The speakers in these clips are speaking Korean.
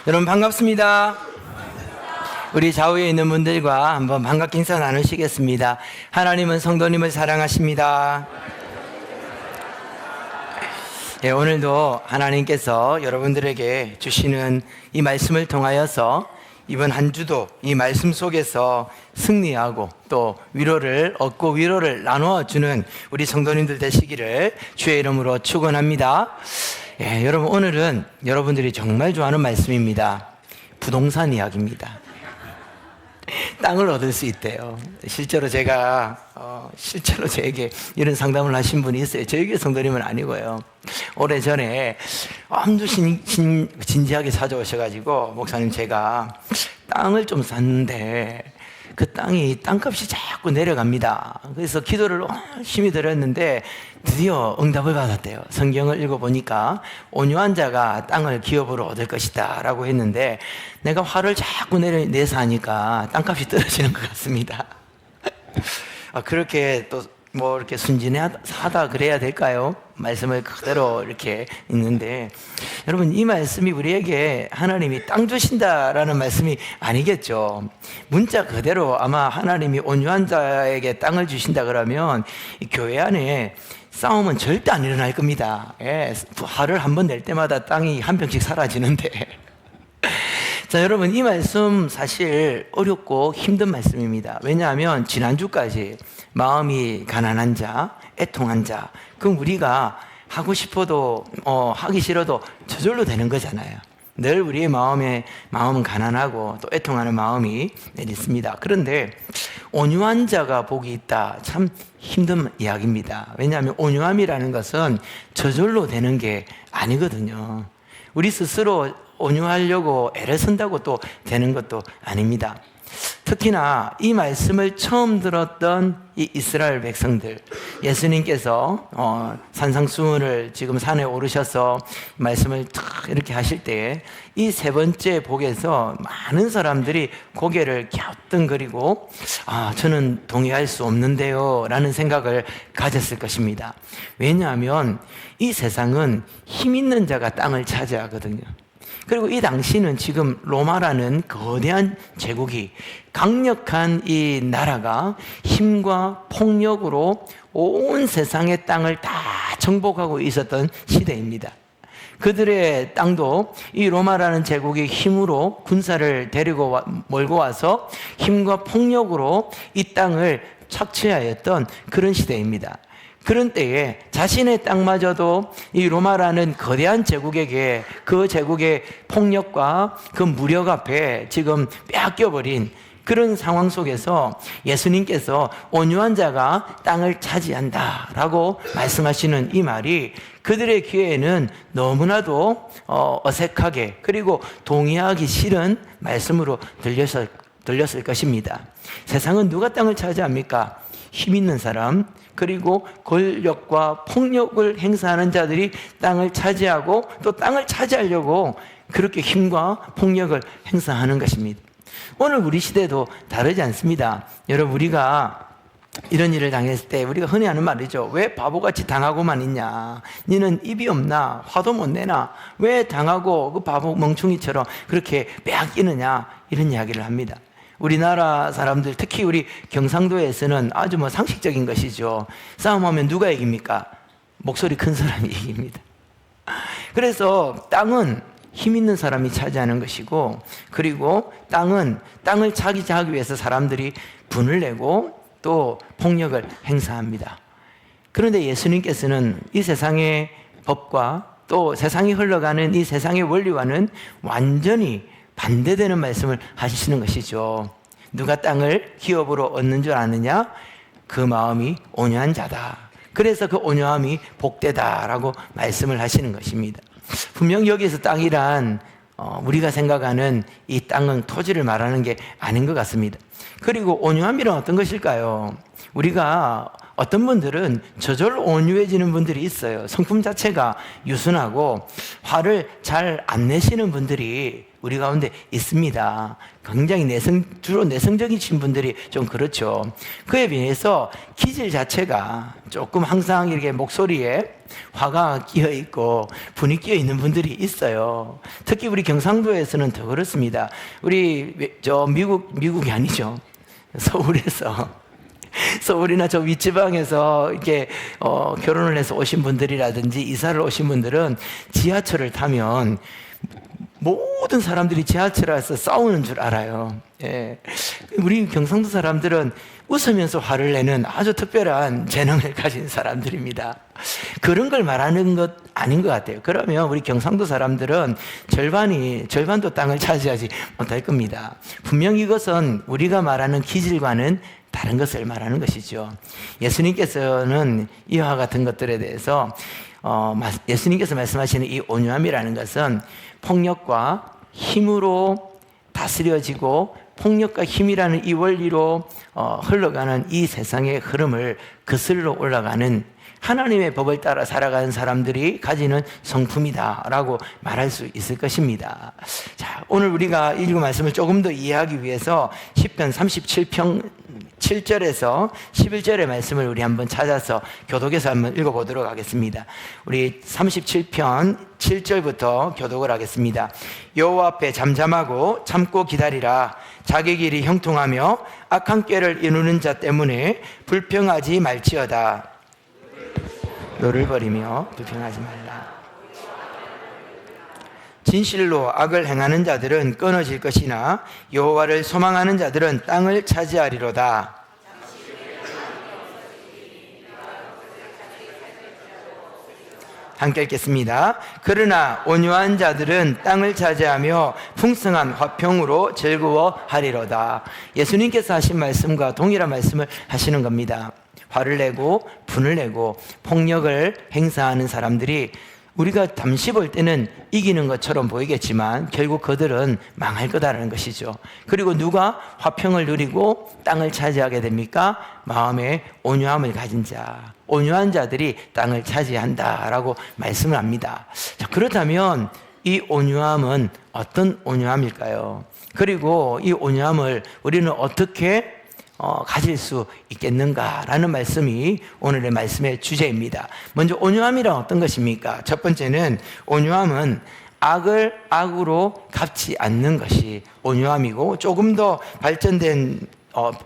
여러분 반갑습니다. 우리 좌우에 있는 분들과 한번 반갑게 인사 나누시겠습니다. 하나님은 성도님을 사랑하십니다. 오늘도 하나님께서 여러분들에게 주시는 이 말씀을 통하여서 이번 한 주도 이 말씀 속에서 승리하고 또 위로를 얻고 위로를 나누어 주는 우리 성도님들 되시기를 주의 이름으로 축원합니다. 여러분, 오늘은 여러분들이 정말 좋아하는 말씀입니다. 부동산 이야기입니다. 땅을 얻을 수 있대요. 실제로 실제로 저에게 이런 상담을 하신 분이 있어요. 저에게 성도님은 아니고요. 오래전에 아주 진지하게 찾아오셔가지고, 목사님, 제가 땅을 좀 샀는데 그 땅값이 자꾸 내려갑니다. 그래서 기도를 열심히 드렸는데 드디어 응답을 받았대요. 성경을 읽어보니까 온유한 자가 땅을 기업으로 얻을 것이다 라고 했는데, 내가 화를 자꾸 내서 하니까 땅값이 떨어지는 것 같습니다. 그렇게 또 이렇게 순진하다 그래야 될까요? 말씀을 그대로 이렇게 있는데, 여러분, 이 말씀이 우리에게 하나님이 땅 주신다라는 말씀이 아니겠죠. 문자 그대로 아마 하나님이 온유한 자에게 땅을 주신다 그러면 이 교회 안에 싸움은 절대 안 일어날 겁니다. 화를 한 번 낼 때마다 땅이 한 평씩 사라지는데. 자, 여러분, 이 말씀 사실 어렵고 힘든 말씀입니다. 왜냐하면 지난주까지 마음이 가난한 자, 애통한 자, 그럼 우리가 하고 싶어도 하기 싫어도 저절로 되는 거잖아요. 늘 우리의 마음은 가난하고 또 애통하는 마음이 있습니다. 그런데 온유한 자가 복이 있다, 참 힘든 이야기입니다. 왜냐하면 온유함이라는 것은 저절로 되는 게 아니거든요. 우리 스스로 온유하려고 애를 쓴다고 또 되는 것도 아닙니다. 특히나 이 말씀을 처음 들었던 이 이스라엘 백성들, 예수님께서 산상수훈을 지금 산에 오르셔서 말씀을 탁 이렇게 하실 때 이 세 번째 복에서 많은 사람들이 고개를 갸우뚱거리고 저는 동의할 수 없는데요 라는 생각을 가졌을 것입니다. 왜냐하면 이 세상은 힘 있는 자가 땅을 차지하거든요. 그리고 이 당시는 지금 로마라는 거대한 제국이, 강력한 이 나라가 힘과 폭력으로 온 세상의 땅을 다 정복하고 있었던 시대입니다. 그들의 땅도 이 로마라는 제국의 힘으로 군사를 몰고 와서 힘과 폭력으로 이 땅을 착취하였던 그런 시대입니다. 그런 때에 자신의 땅마저도 이 로마라는 거대한 제국에게, 그 제국의 폭력과 그 무력 앞에 지금 빼앗겨버린 그런 상황 속에서 예수님께서 온유한 자가 땅을 차지한다 라고 말씀하시는 이 말이 그들의 귀에는 너무나도 어색하게, 그리고 동의하기 싫은 말씀으로 들렸을 것입니다. 세상은 누가 땅을 차지합니까? 힘 있는 사람, 그리고 권력과 폭력을 행사하는 자들이 땅을 차지하고 또 땅을 차지하려고 그렇게 힘과 폭력을 행사하는 것입니다. 오늘 우리 시대도 다르지 않습니다. 여러분, 우리가 이런 일을 당했을 때 우리가 흔히 하는 말이죠. 왜 바보같이 당하고만 있냐? 니는 입이 없나? 화도 못 내나? 왜 당하고 그 바보 멍충이처럼 그렇게 빼앗기느냐? 이런 이야기를 합니다. 우리나라 사람들, 특히 우리 경상도에서는 아주 상식적인 것이죠. 싸움하면 누가 이깁니까? 목소리 큰 사람이 이깁니다. 그래서 땅은 힘 있는 사람이 차지하는 것이고, 그리고 땅을 차지하기 위해서 사람들이 분을 내고 또 폭력을 행사합니다. 그런데 예수님께서는 이 세상의 법과 또 세상이 흘러가는 이 세상의 원리와는 완전히 반대되는 말씀을 하시는 것이죠. 누가 땅을 기업으로 얻는 줄 아느냐? 그 마음이 온유한 자다. 그래서 그 온유함이 복되다라고 말씀을 하시는 것입니다. 분명 여기서 땅이란 우리가 생각하는 이 땅은 토지를 말하는 게 아닌 것 같습니다. 그리고 온유함이란 어떤 것일까요? 우리가 어떤 분들은 저절로 온유해지는 분들이 있어요. 성품 자체가 유순하고 화를 잘 안 내시는 분들이 우리 가운데 있습니다. 굉장히 주로 내성적이신 분들이 좀 그렇죠. 그에 비해서 기질 자체가 조금 항상 이렇게 목소리에 화가 끼어 있고 분이 끼어 있는 분들이 있어요. 특히 우리 경상도에서는 더 그렇습니다. 우리 미국이 아니죠. 서울이나 저 윗지방에서 이렇게 결혼을 해서 오신 분들이라든지 이사를 오신 분들은 지하철을 타면 모든 사람들이 지하철에서 싸우는 줄 알아요. 예. 우리 경상도 사람들은 웃으면서 화를 내는 아주 특별한 재능을 가진 사람들입니다. 그런 걸 말하는 것 아닌 것 같아요. 그러면 우리 경상도 사람들은 절반도 땅을 차지하지 못할 겁니다. 분명히 이것은 우리가 말하는 기질과는 다른 것을 말하는 것이죠. 예수님께서는 이와 같은 것들에 대해서 예수님께서 말씀하시는 이 온유함이라는 것은 폭력과 힘으로 다스려지고 폭력과 힘이라는 이 원리로 흘러가는 이 세상의 흐름을 거슬러 올라가는 하나님의 법을 따라 살아가는 사람들이 가지는 성품이다라고 말할 수 있을 것입니다. 자, 오늘 우리가 읽은 말씀을 조금 더 이해하기 위해서 시편 37편 7절에서 11절의 말씀을 우리 한번 찾아서 교독해서 한번 읽어보도록 하겠습니다. 우리 37편 7절부터 교독을 하겠습니다. 여호와 앞에 잠잠하고 참고 기다리라. 자기 길이 형통하며 악한 꾀를 이루는 자 때문에 불평하지 말지어다. 너를 버리며 불평하지 말라. 진실로 악을 행하는 자들은 끊어질 것이나 여호와를 소망하는 자들은 땅을 차지하리로다. 함께 읽겠습니다. 그러나 온유한 자들은 땅을 차지하며 풍성한 화평으로 즐거워하리로다. 예수님께서 하신 말씀과 동일한 말씀을 하시는 겁니다. 화를 내고 분을 내고 폭력을 행사하는 사람들이 우리가 잠시 볼 때는 이기는 것처럼 보이겠지만 결국 그들은 망할 거다라는 것이죠. 그리고 누가 화평을 누리고 땅을 차지하게 됩니까? 마음에 온유함을 가진 자, 온유한 자들이 땅을 차지한다라고 말씀을 합니다. 자, 그렇다면 이 온유함은 어떤 온유함일까요? 그리고 이 온유함을 우리는 어떻게 가질 수 있겠는가라는 말씀이 오늘의 말씀의 주제입니다. 먼저 온유함이란 어떤 것입니까? 첫 번째는 온유함은 악을 악으로 갚지 않는 것이 온유함이고, 조금 더 발전된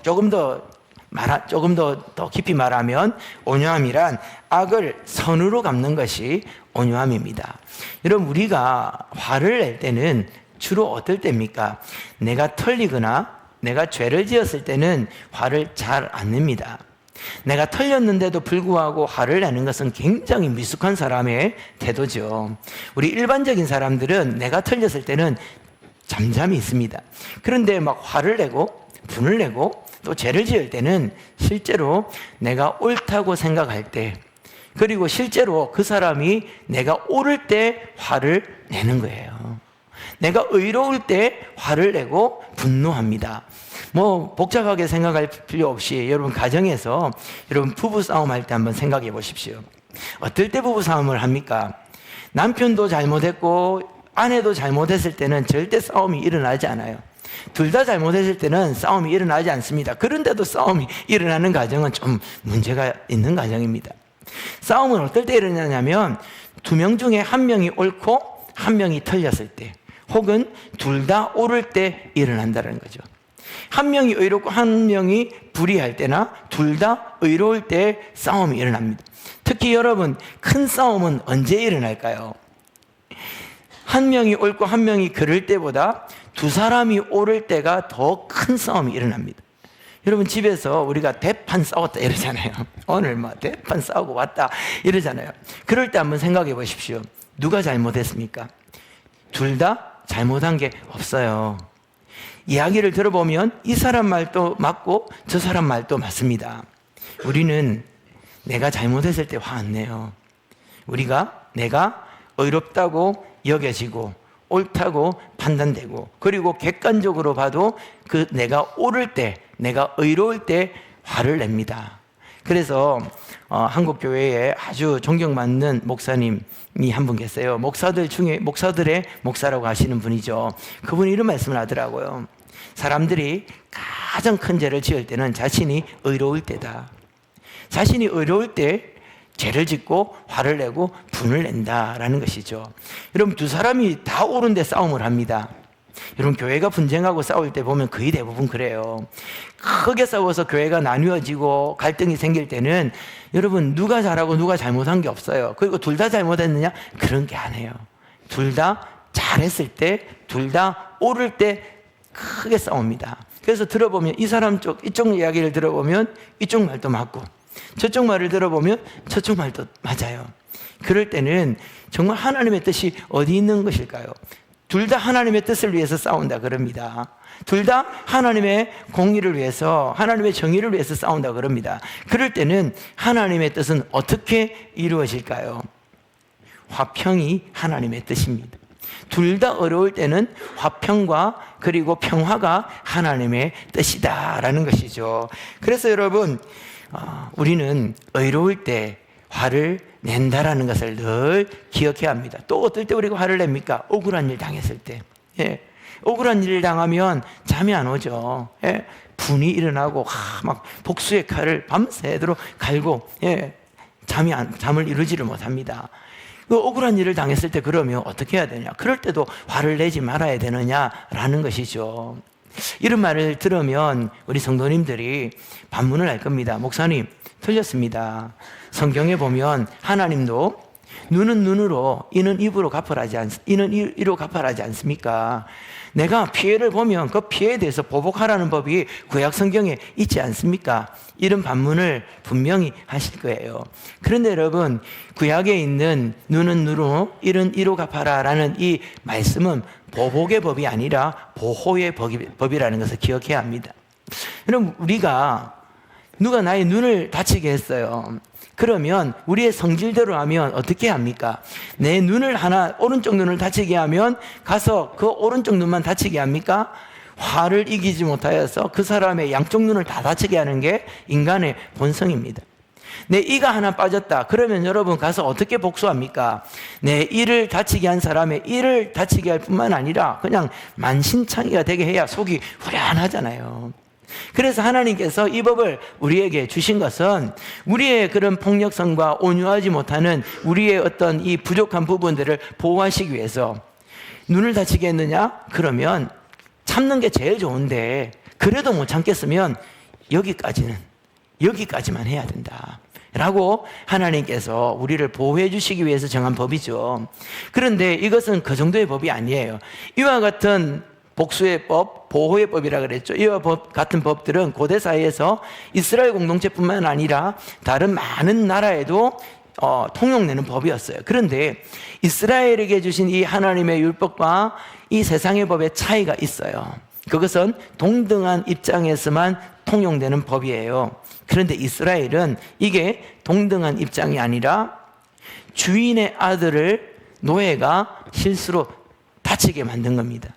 조금 더 깊이 말하면 온유함이란 악을 선으로 갚는 것이 온유함입니다. 여러분, 우리가 화를 낼 때는 주로 어떨 때입니까? 내가 털리거나 내가 죄를 지었을 때는 화를 잘 안 냅니다. 내가 털렸는데도 불구하고 화를 내는 것은 굉장히 미숙한 사람의 태도죠. 우리 일반적인 사람들은 내가 털렸을 때는 잠잠히 있습니다. 그런데 막 화를 내고 분을 내고 또 죄를 지을 때는 실제로 내가 옳다고 생각할 때, 그리고 실제로 그 사람이 내가 옳을 때 화를 내는 거예요. 내가 의로울 때 화를 내고 분노합니다. 복잡하게 생각할 필요 없이 여러분 가정에서 여러분 부부 싸움할 때 한번 생각해 보십시오. 어떨 때 부부 싸움을 합니까? 남편도 잘못했고 아내도 잘못했을 때는 절대 싸움이 일어나지 않아요. 둘 다 잘못했을 때는 싸움이 일어나지 않습니다. 그런데도 싸움이 일어나는 가정은 좀 문제가 있는 가정입니다. 싸움은 어떨 때 일어나냐면 두 명 중에 한 명이 옳고 한 명이 틀렸을 때, 혹은 둘 다 옳을 때 일어난다는 거죠. 한 명이 의롭고 한 명이 불의할 때나 둘 다 의로울 때 싸움이 일어납니다. 특히 여러분, 큰 싸움은 언제 일어날까요? 한 명이 옳고 한 명이 그럴 때보다 두 사람이 옳을 때가 더 큰 싸움이 일어납니다. 여러분, 집에서 우리가 대판 싸웠다 이러잖아요. 오늘 대판 싸우고 왔다 이러잖아요. 그럴 때 한번 생각해 보십시오. 누가 잘못했습니까? 둘 다 잘못한 게 없어요. 이야기를 들어보면 이 사람 말도 맞고 저 사람 말도 맞습니다. 우리는 내가 잘못했을 때 화 안 내요. 내가 의롭다고 여겨지고 옳다고 판단되고, 그리고 객관적으로 봐도 내가 옳을 때, 내가 의로울 때 화를 냅니다. 그래서 한국 교회에 아주 존경받는 목사님이 한 분 계세요. 목사들 중에 목사들의 목사라고 하시는 분이죠. 그분이 이런 말씀을 하더라고요. 사람들이 가장 큰 죄를 지을 때는 자신이 의로울 때다. 자신이 의로울 때 죄를 짓고 화를 내고 분을 낸다라는 것이죠. 여러분, 두 사람이 다 옳은데 싸움을 합니다. 여러분, 교회가 분쟁하고 싸울 때 보면 거의 대부분 그래요. 크게 싸워서 교회가 나뉘어지고 갈등이 생길 때는 여러분, 누가 잘하고 누가 잘못한 게 없어요. 그리고 둘 다 잘못했느냐? 그런 게 아니에요. 둘 다 잘했을 때, 둘 다 옳을 때 크게 싸웁니다. 그래서 들어보면 이 사람 쪽, 이쪽 이야기를 들어보면 이쪽 말도 맞고, 저쪽 말을 들어보면 저쪽 말도 맞아요. 그럴 때는 정말 하나님의 뜻이 어디 있는 것일까요? 둘 다 하나님의 뜻을 위해서 싸운다 그럽니다. 둘 다 하나님의 공의를 위해서, 하나님의 정의를 위해서 싸운다 그럽니다. 그럴 때는 하나님의 뜻은 어떻게 이루어질까요? 화평이 하나님의 뜻입니다. 둘 다 어려울 때는 화평과 그리고 평화가 하나님의 뜻이다라는 것이죠. 그래서 여러분, 우리는 의로울 때 화를 낸다라는 것을 늘 기억해야 합니다. 또 어떨 때 우리가 화를 냅니까? 억울한 일 당했을 때. 억울한 일을 당하면 잠이 안 오죠. 분이 일어나고 막 복수의 칼을 밤새도록 갈고 잠을 이루지를 못합니다. 그 억울한 일을 당했을 때 그러면 어떻게 해야 되냐? 그럴 때도 화를 내지 말아야 되느냐라는 것이죠. 이런 말을 들으면 우리 성도님들이 반문을 할 겁니다. 목사님, 틀렸습니다. 성경에 보면 하나님도 눈은 눈으로, 이는 이로 갚아라지 않습니까? 내가 피해를 보면 그 피해에 대해서 보복하라는 법이 구약 성경에 있지 않습니까? 이런 반문을 분명히 하실 거예요. 그런데 여러분, 구약에 있는 눈은 눈으로, 이는 이로 갚아라라는 이 말씀은 보복의 법이 아니라 보호의 법이라는 것을 기억해야 합니다. 여러분, 우리가 누가 나의 눈을 다치게 했어요. 그러면 우리의 성질대로 하면 어떻게 합니까? 내 눈을 오른쪽 눈을 다치게 하면 가서 그 오른쪽 눈만 다치게 합니까? 화를 이기지 못하여서 그 사람의 양쪽 눈을 다 다치게 하는 게 인간의 본성입니다. 내 이가 하나 빠졌다. 그러면 여러분 가서 어떻게 복수합니까? 내 이를 다치게 한 사람의 이를 다치게 할 뿐만 아니라 그냥 만신창이가 되게 해야 속이 후련하잖아요. 그래서 하나님께서 이 법을 우리에게 주신 것은 우리의 그런 폭력성과 온유하지 못하는 우리의 어떤 이 부족한 부분들을 보호하시기 위해서. 눈을 다치게 했느냐? 그러면 참는 게 제일 좋은데 그래도 못 참겠으면 여기까지만 해야 된다 라고 하나님께서 우리를 보호해 주시기 위해서 정한 법이죠. 그런데 이것은 그 정도의 법이 아니에요. 이와 같은 복수의 법, 보호의 법이라 그랬죠. 이와 같은 법들은 고대 사회에서 이스라엘 공동체뿐만 아니라 다른 많은 나라에도 통용되는 법이었어요. 그런데 이스라엘에게 주신 이 하나님의 율법과 이 세상의 법의 차이가 있어요. 그것은 동등한 입장에서만 통용되는 법이에요. 그런데 이스라엘은 이게 동등한 입장이 아니라 주인의 아들을 노예가 실수로 다치게 만든 겁니다.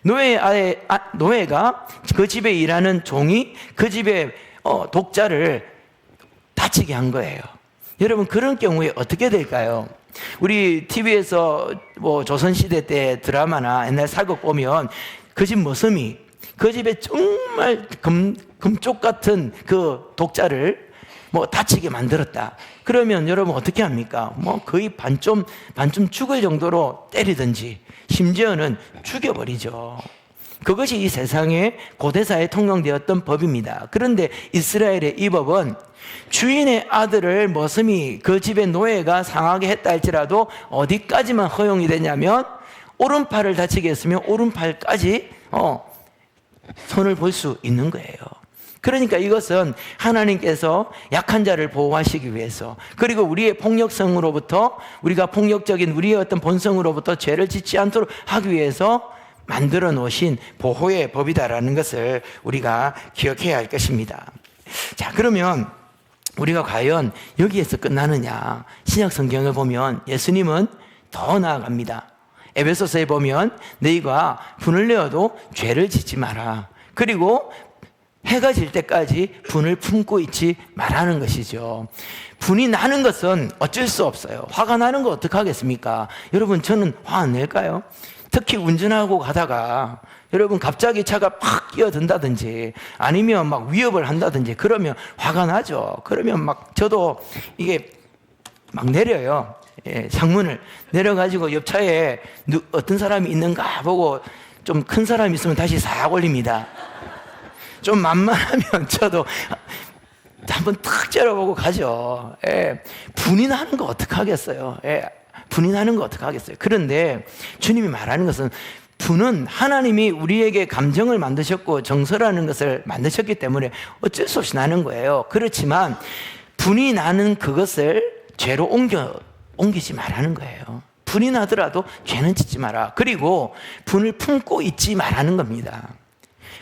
노예가 그 집에 일하는 종이 그 집의 독자를 다치게 한 거예요. 여러분, 그런 경우에 어떻게 될까요? 우리 TV에서 조선시대 때 드라마나 옛날 사극 보면 그 집 머슴이 그 집에 정말 금쪽 같은 그 독자를 다치게 만들었다. 그러면 여러분 어떻게 합니까? 거의 반쯤 죽을 정도로 때리든지 심지어는 죽여버리죠. 그것이 이 세상의 고대사에 통용되었던 법입니다. 그런데 이스라엘의 이 법은 주인의 아들을 머슴이 그 집의 노예가 상하게 했다 할지라도 어디까지만 허용이 되냐면 오른팔을 다치게 했으면 오른팔까지 손을 볼 수 있는 거예요. 그러니까 이것은 하나님께서 약한 자를 보호하시기 위해서, 그리고 우리의 폭력성으로부터, 우리가 폭력적인 우리의 어떤 본성으로부터 죄를 짓지 않도록 하기 위해서 만들어 놓으신 보호의 법이다라는 것을 우리가 기억해야 할 것입니다. 자, 그러면 우리가 과연 여기에서 끝나느냐? 신약 성경을 보면 예수님은 더 나아갑니다. 에베소서에 보면 너희가 분을 내어도 죄를 짓지 마라. 그리고 해가 질 때까지 분을 품고 있지 말라는 것이죠. 분이 나는 것은 어쩔 수 없어요. 화가 나는 거 어떡하겠습니까? 여러분, 저는 화 안 낼까요? 특히 운전하고 가다가 여러분 갑자기 차가 팍 끼어든다든지 아니면 막 위협을 한다든지 그러면 화가 나죠. 그러면 막 저도 이게 막 내려요. 예, 창문을 내려가지고 옆 차에 어떤 사람이 있는가 보고 좀 큰 사람이 있으면 다시 싹 올립니다. 좀 만만하면 저도 한번 탁 째려보고 가죠. 예, 분이 나는 거 어떡하겠어요. 예, 분이 나는 거 어떡하겠어요. 그런데 주님이 말하는 것은 분은 하나님이 우리에게 감정을 만드셨고 정서라는 것을 만드셨기 때문에 어쩔 수 없이 나는 거예요. 그렇지만 분이 나는 그것을 죄로 옮기지 말라는 거예요. 분이 나더라도 죄는 짓지 마라. 그리고 분을 품고 있지 말라는 겁니다.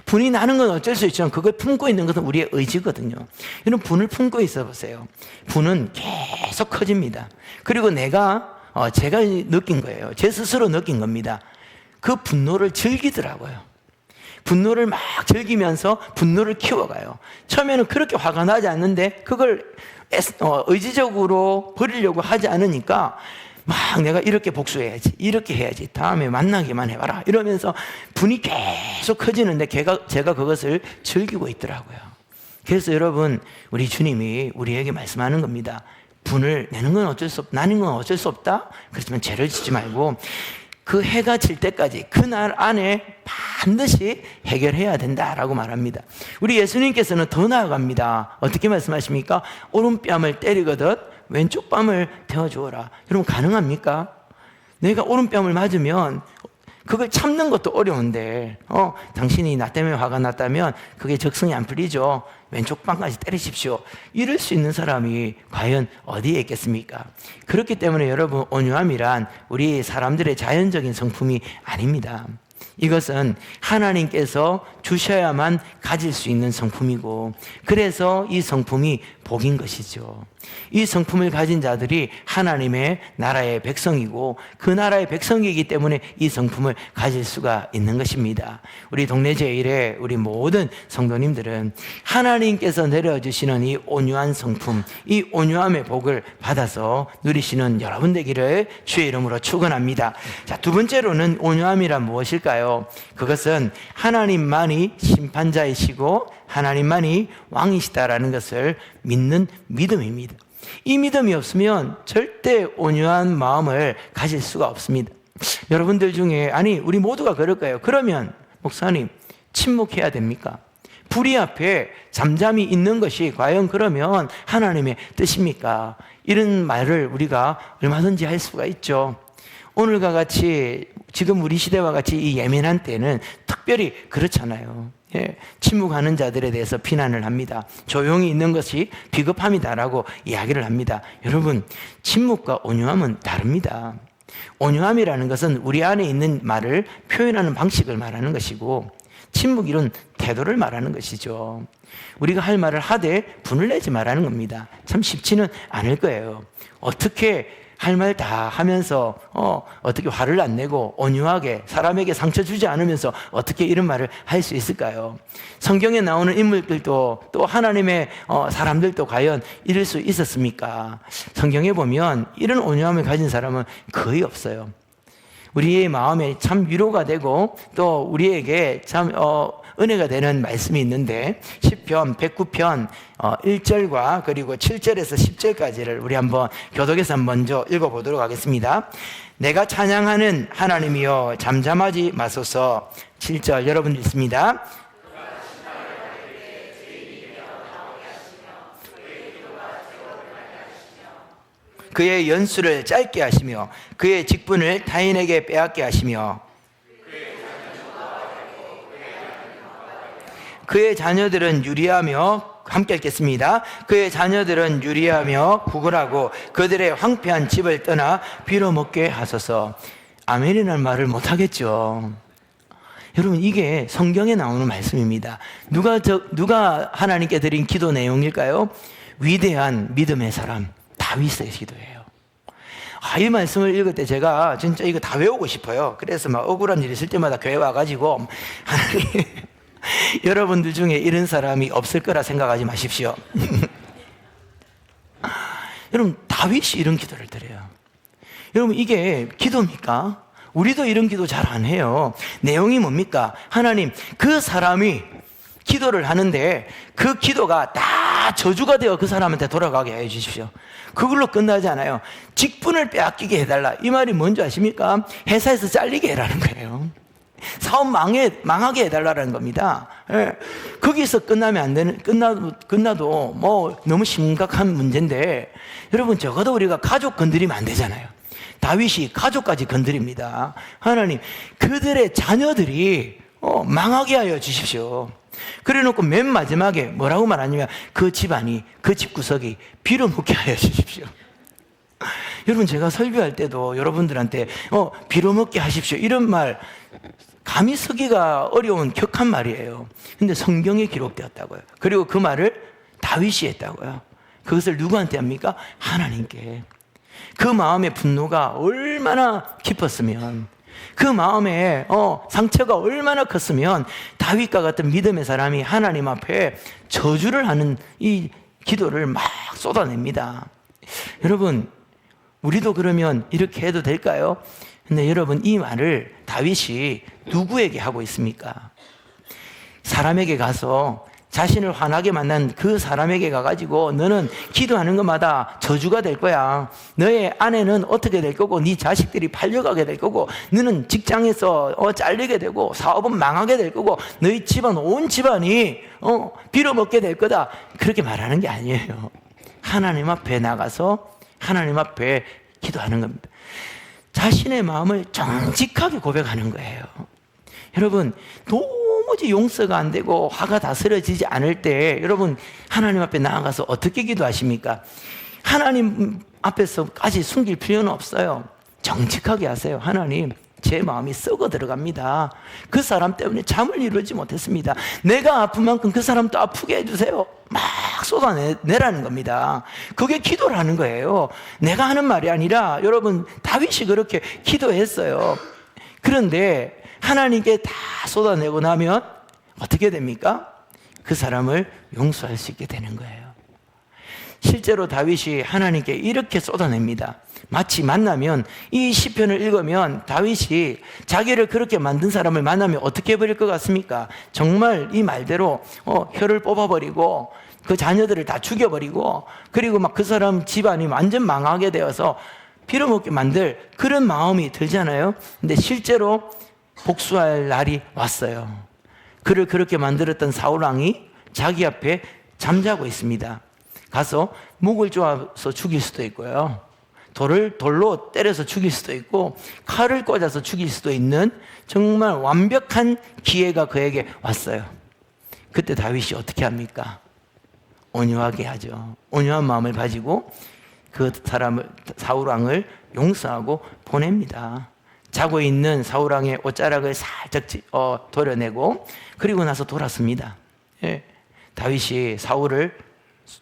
분이 나는 건 어쩔 수 있지만 그걸 품고 있는 것은 우리의 의지거든요. 이런 분을 품고 있어 보세요. 분은 계속 커집니다. 그리고 제가 느낀 거예요. 제 스스로 느낀 겁니다. 그 분노를 즐기더라고요. 분노를 막 즐기면서 분노를 키워가요. 처음에는 그렇게 화가 나지 않는데 그걸 의지적으로 버리려고 하지 않으니까 막 내가 이렇게 복수해야지, 이렇게 해야지, 다음에 만나기만 해봐라 이러면서 분이 계속 커지는데 제가 그것을 즐기고 있더라고요. 그래서 여러분, 우리 주님이 우리에게 말씀하는 겁니다. 분을 내는 건 어쩔 수 없다, 나는 건 어쩔 수 없다. 그렇지만 죄를 짓지 말고 그 해가 질 때까지 그날 안에 반드시 해결해야 된다라고 말합니다. 우리 예수님께서는 더 나아갑니다. 어떻게 말씀하십니까? 오른뺨을 때리거든 왼쪽 뺨을 대어주어라. 여러분, 가능합니까? 내가 오른뺨을 맞으면 그걸 참는 것도 어려운데 당신이 나 때문에 화가 났다면 그게 적성이 안 풀리죠. 왼쪽 뺨까지 때리십시오. 이럴 수 있는 사람이 과연 어디에 있겠습니까? 그렇기 때문에 여러분, 온유함이란 우리 사람들의 자연적인 성품이 아닙니다. 이것은 하나님께서 주셔야만 가질 수 있는 성품이고, 그래서 이 성품이 복인 것이죠. 이 성품을 가진 자들이 하나님의 나라의 백성이고 그 나라의 백성이기 때문에 이 성품을 가질 수가 있는 것입니다. 우리 동네 제일의 우리 모든 성도님들은 하나님께서 내려주시는 이 온유한 성품, 이 온유함의 복을 받아서 누리시는 여러분 되기를 주의 이름으로 축원합니다. 자, 두 번째로는 온유함이란 무엇일까요? 그것은 하나님만이 심판자이시고 하나님만이 왕이시다라는 것을 믿는 믿음입니다. 이 믿음이 없으면 절대 온유한 마음을 가질 수가 없습니다. 여러분들 중에 우리 모두가 그럴 거예요. 그러면 목사님, 침묵해야 됩니까? 불의 앞에 잠잠히 있는 것이 과연 그러면 하나님의 뜻입니까? 이런 말을 우리가 얼마든지 할 수가 있죠. 오늘과 같이, 지금 우리 시대와 같이 이 예민한 때는 특별히 그렇잖아요. 예, 침묵하는 자들에 대해서 비난을 합니다. 조용히 있는 것이 비겁함이다라고 이야기를 합니다. 여러분, 침묵과 온유함은 다릅니다. 온유함이라는 것은 우리 안에 있는 말을 표현하는 방식을 말하는 것이고, 침묵이론 태도를 말하는 것이죠. 우리가 할 말을 하되 분을 내지 말라는 겁니다. 참 쉽지는 않을 거예요. 어떻게 할 말 다 하면서 어떻게 화를 안 내고 온유하게 사람에게 상처 주지 않으면서 어떻게 이런 말을 할 수 있을까요? 성경에 나오는 인물들도 또 하나님의 사람들도 과연 이럴 수 있었습니까? 성경에 보면 이런 온유함을 가진 사람은 거의 없어요. 우리의 마음에 참 위로가 되고 또 우리에게 참 은혜가 되는 말씀이 있는데, 시편 109편 1절과 그리고 7절에서 10절까지를 우리 한번 교독에서 먼저 읽어보도록 하겠습니다. 내가 찬양하는 하나님이여 잠잠하지 마소서. 7절 여러분 읽습니다. 그의 연수를 짧게 하시며 그의 직분을 타인에게 빼앗게 하시며 그의 자녀들은 유리하며, 함께 읽겠습니다. 그의 자녀들은 유리하며 구걸하고 그들의 황폐한 집을 떠나 빌어먹게 하소서. 아멘이라는 말을 못하겠죠. 여러분, 이게 성경에 나오는 말씀입니다. 누가 하나님께 드린 기도 내용일까요? 위대한 믿음의 사람 다윗의 기도예요. 이 말씀을 읽을 때 제가 진짜 이거 다 외우고 싶어요. 그래서 막 억울한 일이 있을 때마다 교회 와가지고 하나님 여러분들 중에 이런 사람이 없을 거라 생각하지 마십시오. 여러분, 다윗이 이런 기도를 드려요. 여러분, 이게 기도입니까? 우리도 이런 기도 잘 안 해요. 내용이 뭡니까? 하나님, 그 사람이 기도를 하는데 그 기도가 다 저주가 되어 그 사람한테 돌아가게 해 주십시오. 그걸로 끝나지 않아요. 직분을 빼앗기게 해달라. 이 말이 뭔지 아십니까? 회사에서 잘리게 해라는 거예요. 사업 망하게 해달라는 겁니다. 예. 거기서 끝나면 안 되는, 끝나도 뭐 너무 심각한 문제인데, 여러분, 적어도 우리가 가족 건드리면 안 되잖아요. 다윗이 가족까지 건드립니다. 하나님, 그들의 자녀들이 망하게 하여 주십시오. 그래 놓고 맨 마지막에 뭐라고 말하냐면, 그 집안이, 그 집구석이 빌어먹게 하여 주십시오. 여러분, 제가 설교할 때도 여러분들한테 빌어먹게 하십시오, 이런 말 감히 쓰기가 어려운 격한 말이에요. 근데 성경에 기록되었다고요. 그리고 그 말을 다윗이 했다고요. 그것을 누구한테 합니까? 하나님께. 그 마음의 분노가 얼마나 깊었으면, 그 마음에 상처가 얼마나 컸으면 다윗과 같은 믿음의 사람이 하나님 앞에 저주를 하는 이 기도를 막 쏟아냅니다. 여러분, 우리도 그러면 이렇게 해도 될까요? 근데 여러분, 이 말을 다윗이 누구에게 하고 있습니까? 사람에게 가서, 자신을 화나게 만난 그 사람에게 가가지고, 너는 기도하는 것마다 저주가 될 거야. 너의 아내는 어떻게 될 거고, 네 자식들이 팔려가게 될 거고, 너는 직장에서 잘리게 되고, 사업은 망하게 될 거고, 너희 집안, 온 집안이 빌어먹게 될 거다. 그렇게 말하는 게 아니에요. 하나님 앞에 나가서 하나님 앞에 기도하는 겁니다. 자신의 마음을 정직하게 고백하는 거예요. 여러분, 도무지 용서가 안 되고 화가 다스려지지 않을 때 여러분, 하나님 앞에 나아가서 어떻게 기도하십니까? 하나님 앞에서까지 숨길 필요는 없어요. 정직하게 하세요. 하나님, 제 마음이 썩어 들어갑니다. 그 사람 때문에 잠을 이루지 못했습니다. 내가 아픈 만큼 그 사람도 아프게 해주세요. 막 쏟아내라는 겁니다. 그게 기도라는 거예요. 내가 하는 말이 아니라, 여러분, 다윗이 그렇게 기도했어요. 그런데 하나님께 다 쏟아내고 나면 어떻게 됩니까? 그 사람을 용서할 수 있게 되는 거예요. 실제로 다윗이 하나님께 이렇게 쏟아냅니다. 마치 만나면, 이 시편을 읽으면 다윗이 자기를 그렇게 만든 사람을 만나면 어떻게 해버릴 것 같습니까? 정말 이 말대로 혀를 뽑아버리고 그 자녀들을 다 죽여버리고, 그리고 막 그 사람 집안이 완전 망하게 되어서 빌어먹게 만들 그런 마음이 들잖아요. 근데 실제로 복수할 날이 왔어요. 그를 그렇게 만들었던 사울왕이 자기 앞에 잠자고 있습니다. 가서 목을 조아서 죽일 수도 있고요, 돌로 때려서 죽일 수도 있고, 칼을 꽂아서 죽일 수도 있는 정말 완벽한 기회가 그에게 왔어요. 그때 다윗이 어떻게 합니까? 온유하게 하죠. 온유한 마음을 가지고 그 사람을, 사울왕을 용서하고 보냅니다. 자고 있는 사울왕의 옷자락을 살짝 도려내고, 그리고 나서 돌았습니다. 예. 다윗이 사울을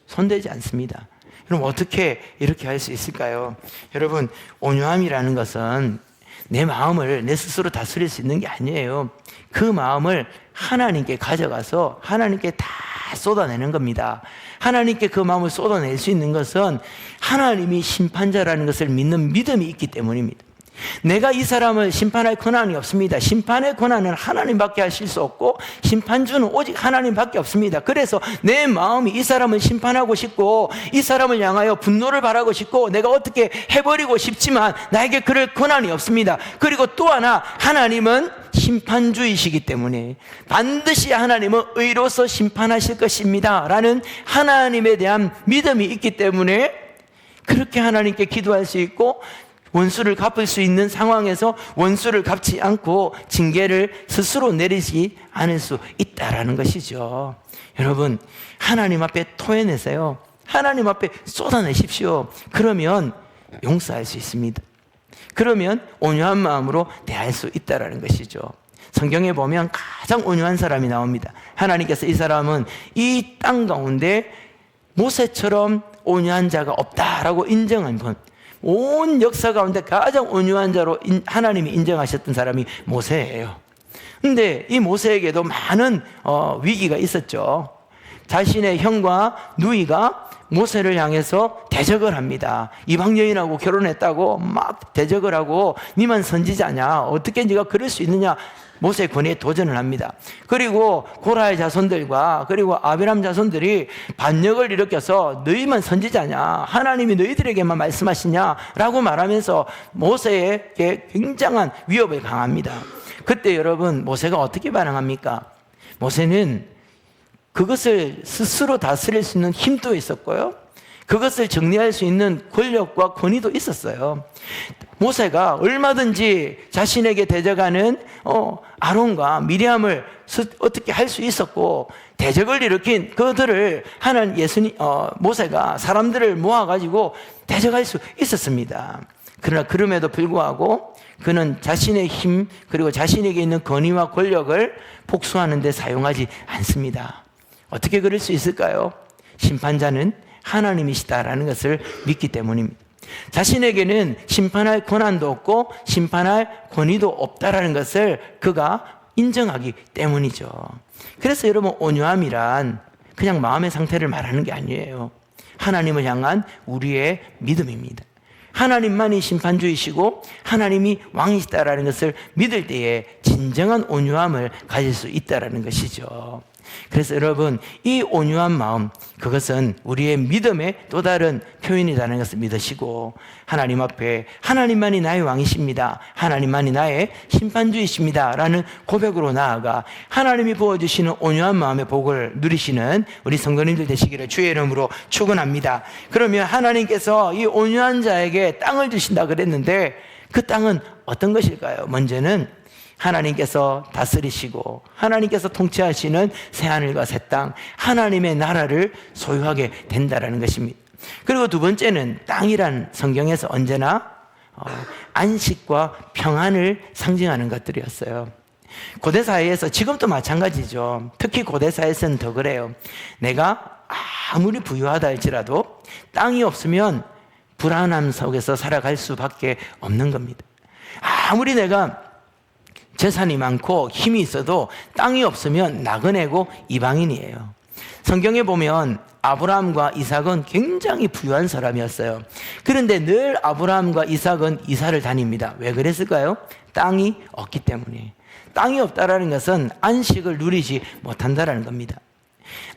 손대지 않습니다. 그럼 어떻게 이렇게 할 수 있을까요? 여러분, 온유함이라는 것은 내 마음을 내 스스로 다스릴 수 있는 게 아니에요. 그 마음을 하나님께 가져가서 하나님께 다 쏟아내는 겁니다. 하나님께 그 마음을 쏟아낼 수 있는 것은 하나님이 심판자라는 것을 믿는 믿음이 있기 때문입니다. 내가 이 사람을 심판할 권한이 없습니다. 심판의 권한은 하나님밖에 하실 수 없고, 심판주는 오직 하나님밖에 없습니다. 그래서 내 마음이 이 사람을 심판하고 싶고, 이 사람을 향하여 분노를 바라고 싶고, 내가 어떻게 해버리고 싶지만 나에게 그럴 권한이 없습니다. 그리고 또 하나, 하나님은 심판주이시기 때문에 반드시 하나님은 의로서 심판하실 것입니다 라는 하나님에 대한 믿음이 있기 때문에 그렇게 하나님께 기도할 수 있고, 원수를 갚을 수 있는 상황에서 원수를 갚지 않고 징계를 스스로 내리지 않을 수 있다라는 것이죠. 여러분, 하나님 앞에 토해내세요. 하나님 앞에 쏟아내십시오. 그러면 용서할 수 있습니다. 그러면 온유한 마음으로 대할 수 있다라는 것이죠. 성경에 보면 가장 온유한 사람이 나옵니다. 하나님께서 이 사람은 이 땅 가운데 모세처럼 온유한 자가 없다라고 인정한 분, 온 역사 가운데 가장 온유한 자로 하나님이 인정하셨던 사람이 모세예요. 근데 이 모세에게도 많은 위기가 있었죠. 자신의 형과 누이가 모세를 향해서 대적을 합니다. 이방 여인하고 결혼했다고 막 대적을 하고 니만 선지자냐, 어떻게 네가 그럴 수 있느냐, 모세의 권위에 도전을 합니다. 그리고 고라의 자손들과 그리고 아비람 자손들이 반역을 일으켜서 너희만 선지자냐, 하나님이 너희들에게만 말씀하시냐라고 말하면서 모세에게 굉장한 위협을 강합니다. 그때 여러분 모세가 어떻게 반응합니까? 모세는 그것을 스스로 다스릴 수 있는 힘도 있었고요, 그것을 정리할 수 있는 권력과 권위도 있었어요. 모세가 얼마든지 자신에게 대적하는 아론과 미리암을 어떻게 할 수 있었고, 대적을 일으킨 그들을 하는 모세가 사람들을 모아가지고 대적할 수 있었습니다. 그러나 그럼에도 불구하고 그는 자신의 힘 그리고 자신에게 있는 권위와 권력을 복수하는 데 사용하지 않습니다. 어떻게 그럴 수 있을까요? 심판자는 하나님이시다라는 것을 믿기 때문입니다. 자신에게는 심판할 권한도 없고 심판할 권위도 없다라는 것을 그가 인정하기 때문이죠. 그래서 여러분, 온유함이란 그냥 마음의 상태를 말하는 게 아니에요. 하나님을 향한 우리의 믿음입니다. 하나님만이 심판주이시고 하나님이 왕이시다라는 것을 믿을 때에 진정한 온유함을 가질 수 있다라는 것이죠. 그래서 여러분, 이 온유한 마음, 그것은 우리의 믿음의 또 다른 표현이라는 것을 믿으시고, 하나님 앞에 하나님만이 나의 왕이십니다, 하나님만이 나의 심판주이십니다 라는 고백으로 나아가 하나님이 부어주시는 온유한 마음의 복을 누리시는 우리 성도님들 되시기를 주의 이름으로 축원합니다. 그러면 하나님께서 이 온유한 자에게 땅을 주신다 그랬는데, 그 땅은 어떤 것일까요? 먼저는 하나님께서 다스리시고 하나님께서 통치하시는 새하늘과 새 땅, 하나님의 나라를 소유하게 된다는 것입니다. 그리고 두 번째는 땅이란 성경에서 언제나 안식과 평안을 상징하는 것들이었어요. 고대 사회에서, 지금도 마찬가지죠. 특히 고대 사회에서는 더 그래요. 내가 아무리 부유하다 할지라도 땅이 없으면 불안함 속에서 살아갈 수밖에 없는 겁니다. 아무리 내가 재산이 많고 힘이 있어도 땅이 없으면 나그네고 이방인이에요. 성경에 보면 아브라함과 이삭은 굉장히 부유한 사람이었어요. 그런데 늘 아브라함과 이삭은 이사를 다닙니다. 왜 그랬을까요? 땅이 없기 때문에. 땅이 없다라는 것은 안식을 누리지 못한다라는 겁니다.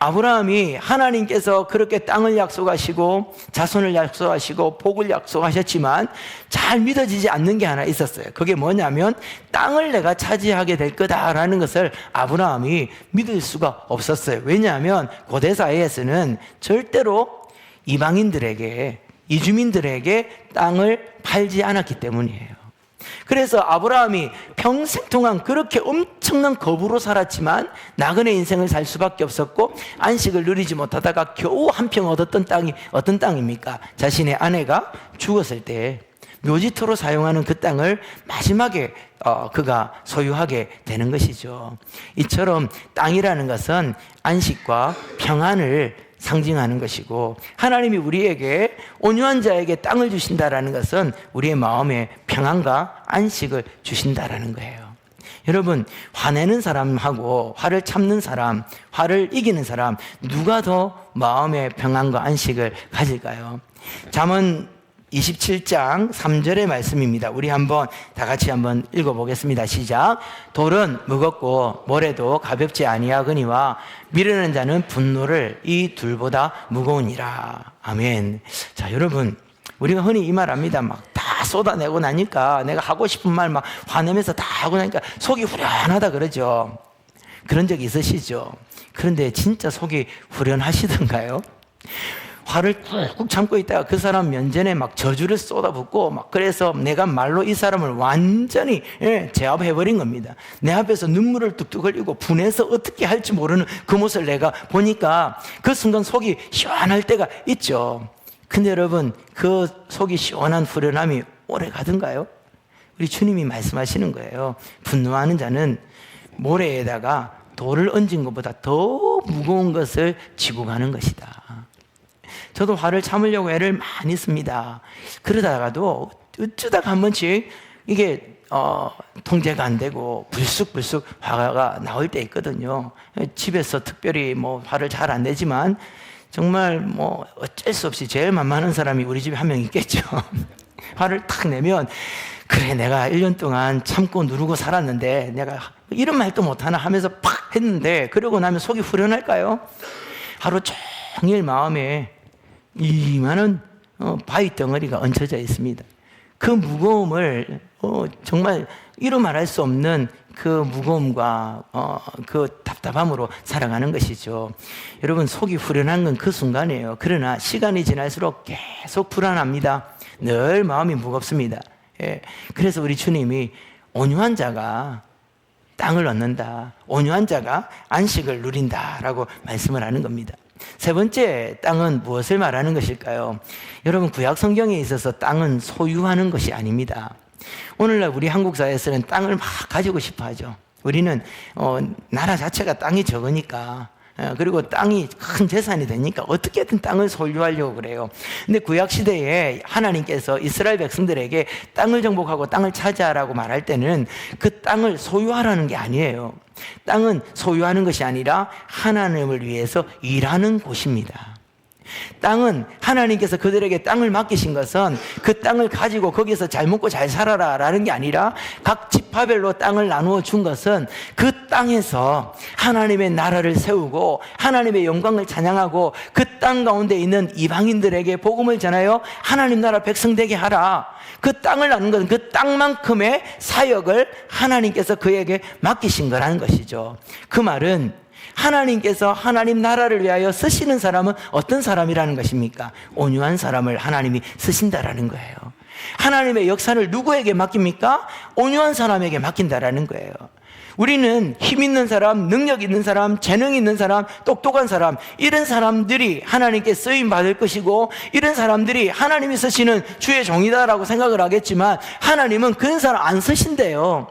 아브라함이 하나님께서 그렇게 땅을 약속하시고 자손을 약속하시고 복을 약속하셨지만 잘 믿어지지 않는 게 하나 있었어요. 그게 뭐냐면 땅을 내가 차지하게 될 거다라는 것을 아브라함이 믿을 수가 없었어요. 왜냐하면 고대 사회에서는 절대로 이방인들에게, 이주민들에게 땅을 팔지 않았기 때문이에요. 그래서 아브라함이 평생 동안 그렇게 엄청난 거부로 살았지만 나그네 인생을 살 수밖에 없었고 안식을 누리지 못하다가 겨우 한 평 얻었던 땅이 어떤 땅입니까? 자신의 아내가 죽었을 때 묘지토로 사용하는 그 땅을 마지막에 그가 소유하게 되는 것이죠. 이처럼 땅이라는 것은 안식과 평안을 상징하는 것이고, 하나님이 우리에게 온유한 자에게 땅을 주신다라는 것은 우리의 마음에 평안과 안식을 주신다라는 거예요. 여러분, 화내는 사람하고 화를 참는 사람, 화를 이기는 사람, 누가 더 마음의 평안과 안식을 가질까요? 잠언 27장 3절의 말씀입니다. 우리 한번 다 같이 한번 읽어보겠습니다. 시작. 돌은 무겁고 모래도 가볍지 아니하거니와 미루는 자는 분노를 이 둘보다 무거우니라. 아멘. 자, 여러분, 우리가 흔히 이 말 합니다. 막 다 쏟아내고 나니까, 내가 하고 싶은 말 막 화내면서 다 하고 나니까 속이 후련하다 그러죠. 그런 적 있으시죠? 그런데 진짜 속이 후련하시던가요? 화를 꾹꾹 참고 있다가 그 사람 면전에 막 저주를 쏟아붓고 막, 그래서 내가 말로 이 사람을 완전히 제압해버린 겁니다. 내 앞에서 눈물을 뚝뚝 흘리고 분해서 어떻게 할지 모르는 그 모습을 내가 보니까 그 순간 속이 시원할 때가 있죠. 근데 여러분, 그 속이 시원한 후련함이 오래 가던가요? 우리 주님이 말씀하시는 거예요. 분노하는 자는 모래에다가 돌을 얹은 것보다 더 무거운 것을 지고 가는 것이다. 저도 화를 참으려고 애를 많이 씁니다. 그러다가도 어쩌다가 한 번씩 이게 통제가 안 되고 불쑥불쑥 화가 나올 때 있거든요. 집에서 특별히 뭐 화를 잘 안 내지만 정말 뭐 어쩔 수 없이 제일 만만한 사람이 우리 집에 한 명 있겠죠. 화를 탁 내면 그래 내가 1년 동안 참고 누르고 살았는데 내가 이런 말도 못하나 하면서 팍 했는데 그러고 나면 속이 후련할까요? 하루 종일 마음에 이만한 바위 덩어리가 얹혀져 있습니다. 그 무거움을 정말 이루 말할 수 없는 그 무거움과 그 답답함으로 살아가는 것이죠. 여러분 속이 후련한 건 그 순간이에요. 그러나 시간이 지날수록 계속 불안합니다. 늘 마음이 무겁습니다. 예. 그래서 우리 주님이 온유한 자가 땅을 얻는다. 온유한 자가 안식을 누린다라고 말씀을 하는 겁니다. 세 번째 땅은 무엇을 말하는 것일까요? 여러분 구약 성경에 있어서 땅은 소유하는 것이 아닙니다. 오늘날 우리 한국 사회에서는 땅을 막 가지고 싶어 하죠. 우리는 나라 자체가 땅이 적으니까 그리고 땅이 큰 재산이 되니까 어떻게든 땅을 소유하려고 그래요. 근데 구약시대에 하나님께서 이스라엘 백성들에게 땅을 정복하고 땅을 차지하라고 말할 때는 그 땅을 소유하라는 게 아니에요. 땅은 소유하는 것이 아니라 하나님을 위해서 일하는 곳입니다. 땅은 하나님께서 그들에게 땅을 맡기신 것은 그 땅을 가지고 거기서 잘 먹고 잘 살아라 라는 게 아니라 각 지파별로 땅을 나누어 준 것은 그 땅에서 하나님의 나라를 세우고 하나님의 영광을 찬양하고 그 땅 가운데 있는 이방인들에게 복음을 전하여 하나님 나라 백성 되게 하라. 그 땅을 나눈 것은 그 땅만큼의 사역을 하나님께서 그에게 맡기신 거라는 것이죠. 그 말은 하나님께서 하나님 나라를 위하여 쓰시는 사람은 어떤 사람이라는 것입니까? 온유한 사람을 하나님이 쓰신다라는 거예요. 하나님의 역사를 누구에게 맡깁니까? 온유한 사람에게 맡긴다라는 거예요. 우리는 힘 있는 사람, 능력 있는 사람, 재능 있는 사람, 똑똑한 사람, 이런 사람들이 하나님께 쓰임 받을 것이고 이런 사람들이 하나님이 쓰시는 주의 종이다라고 생각을 하겠지만 하나님은 그런 사람 안 쓰신대요.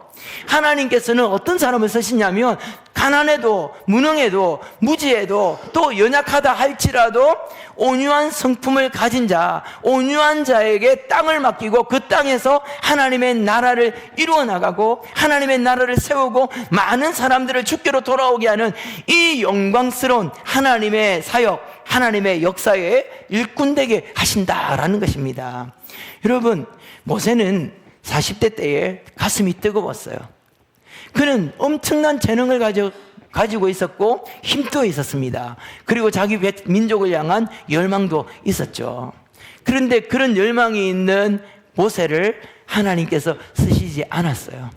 하나님께서는 어떤 사람을 쓰시냐면 가난해도 무능해도 무지해도 또 연약하다 할지라도 온유한 성품을 가진 자, 온유한 자에게 땅을 맡기고 그 땅에서 하나님의 나라를 이루어 나가고 하나님의 나라를 세우고 많은 사람들을 주께로 돌아오게 하는 이 영광스러운 하나님의 사역, 하나님의 역사에 일꾼 되게 하신다라는 것입니다. 여러분, 모세는 40대 때에 가슴이 뜨거웠어요. 그는 엄청난 재능을 가지고 있었고 힘도 있었습니다. 그리고 자기 민족을 향한 열망도 있었죠. 그런데 그런 열망이 있는 모세를 하나님께서 쓰시지 않았어요.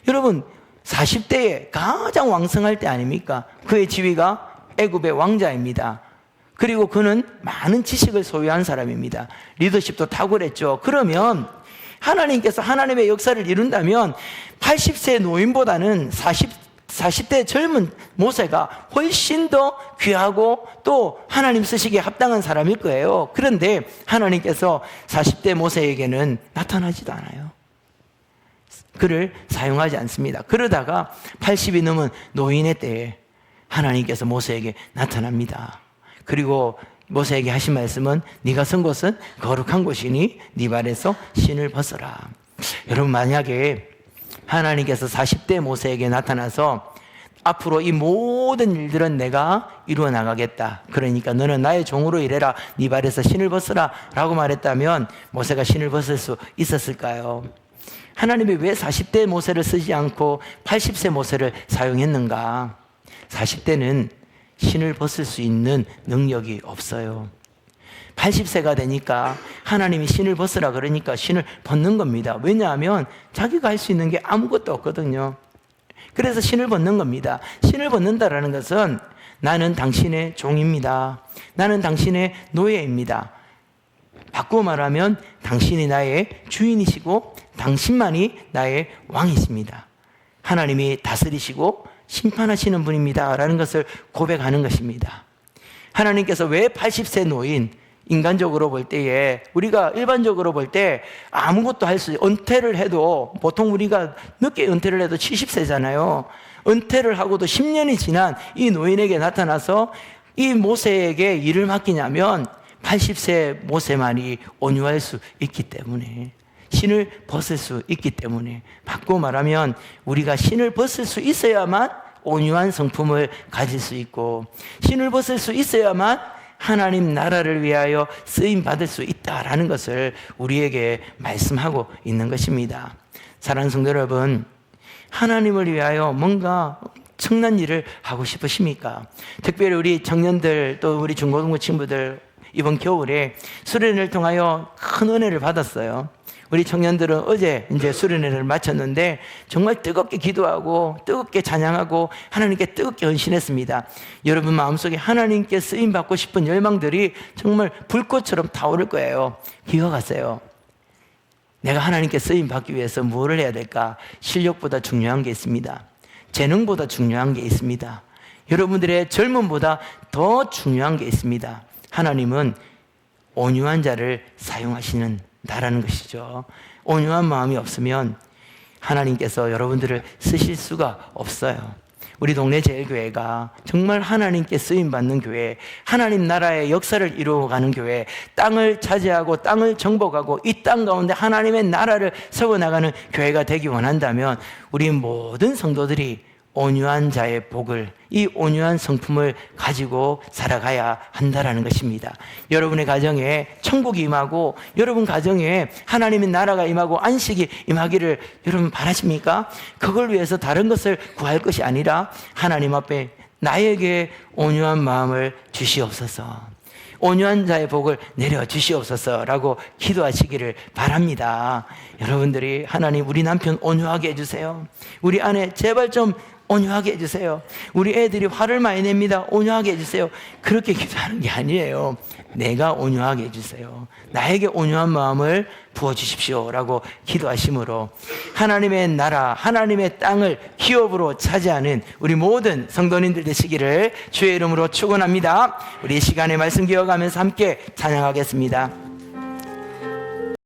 여러분 40대에 가장 왕성할 때 아닙니까? 그의 지위가 애굽의 왕자입니다. 그리고 그는 많은 지식을 소유한 사람입니다. 리더십도 탁월했죠. 그러면 하나님께서 하나님의 역사를 이룬다면 80세 노인보다는 40대 젊은 모세가 훨씬 더 귀하고 또 하나님 쓰시기에 합당한 사람일 거예요. 그런데 하나님께서 40대 모세에게는 나타나지도 않아요. 그를 사용하지 않습니다. 그러다가 80이 넘은 노인의 때에 하나님께서 모세에게 나타납니다. 그리고 모세에게 하신 말씀은 네가 선 곳은 거룩한 곳이니 네 발에서 신을 벗어라. 여러분 만약에 하나님께서 40대 모세에게 나타나서 앞으로 이 모든 일들은 내가 이루어 나가겠다. 그러니까 너는 나의 종으로 일해라. 네 발에서 신을 벗어라 라고 말했다면 모세가 신을 벗을 수 있었을까요? 하나님이 왜 40대 모세를 쓰지 않고 80세 모세를 사용했는가? 40대는 신을 벗을 수 있는 능력이 없어요. 80세가 되니까 하나님이 신을 벗으라 그러니까 신을 벗는 겁니다. 왜냐하면 자기가 할 수 있는 게 아무것도 없거든요. 그래서 신을 벗는 겁니다. 신을 벗는다라는 것은 나는 당신의 종입니다. 나는 당신의 노예입니다. 바꾸어 말하면 당신이 나의 주인이시고 당신만이 나의 왕이십니다. 하나님이 다스리시고 심판하시는 분입니다 라는 것을 고백하는 것입니다. 하나님께서 왜 80세 노인, 인간적으로 볼 때에 우리가 일반적으로 볼 때 아무것도 할 수 은퇴를 해도 보통 우리가 늦게 은퇴를 해도 70세잖아요. 은퇴를 하고도 10년이 지난 이 노인에게 나타나서 이 모세에게 일을 맡기냐면 80세 모세만이 온유할 수 있기 때문에 신을 벗을 수 있기 때문에, 바꾸고 말하면 우리가 신을 벗을 수 있어야만 온유한 성품을 가질 수 있고, 신을 벗을 수 있어야만 하나님 나라를 위하여 쓰임 받을 수 있다라는 것을 우리에게 말씀하고 있는 것입니다. 사랑하는 성도 여러분, 하나님을 위하여 뭔가 엄청난 일을 하고 싶으십니까? 특별히 우리 청년들, 또 우리 중고등부 친구들, 이번 겨울에 수련회를 통하여 큰 은혜를 받았어요. 우리 청년들은 어제 이제 수련회를 마쳤는데 정말 뜨겁게 기도하고 뜨겁게 찬양하고 하나님께 뜨겁게 헌신했습니다. 여러분 마음속에 하나님께 쓰임 받고 싶은 열망들이 정말 불꽃처럼 타오를 거예요. 기가 갔어요. 내가 하나님께 쓰임 받기 위해서 무엇을 해야 될까? 실력보다 중요한 게 있습니다. 재능보다 중요한 게 있습니다. 여러분들의 젊음보다 더 중요한 게 있습니다. 하나님은 온유한 자를 사용하시는 다라는 것이죠. 온유한 마음이 없으면 하나님께서 여러분들을 쓰실 수가 없어요. 우리 동네 제일교회가 정말 하나님께 쓰임받는 교회, 하나님 나라의 역사를 이루어가는 교회, 땅을 차지하고 땅을 정복하고 이 땅 가운데 하나님의 나라를 세워나가는 교회가 되기 원한다면 우리 모든 성도들이 온유한 자의 복을, 이 온유한 성품을 가지고 살아가야 한다라는 것입니다. 여러분의 가정에 천국이 임하고 여러분 가정에 하나님의 나라가 임하고 안식이 임하기를 여러분 바라십니까? 그걸 위해서 다른 것을 구할 것이 아니라 하나님 앞에 나에게 온유한 마음을 주시옵소서, 온유한 자의 복을 내려주시옵소서라고 기도하시기를 바랍니다. 여러분들이 하나님 우리 남편 온유하게 해주세요. 우리 아내 제발 좀 온유하게 해주세요. 우리 애들이 화를 많이 냅니다. 온유하게 해주세요. 그렇게 기도하는 게 아니에요. 내가 온유하게 해주세요. 나에게 온유한 마음을 부어주십시오 라고 기도하심으로 하나님의 나라, 하나님의 땅을 기업으로 차지하는 우리 모든 성도님들 되시기를 주의 이름으로 축원합니다. 우리 이 시간에 말씀 기억하면서 함께 찬양하겠습니다.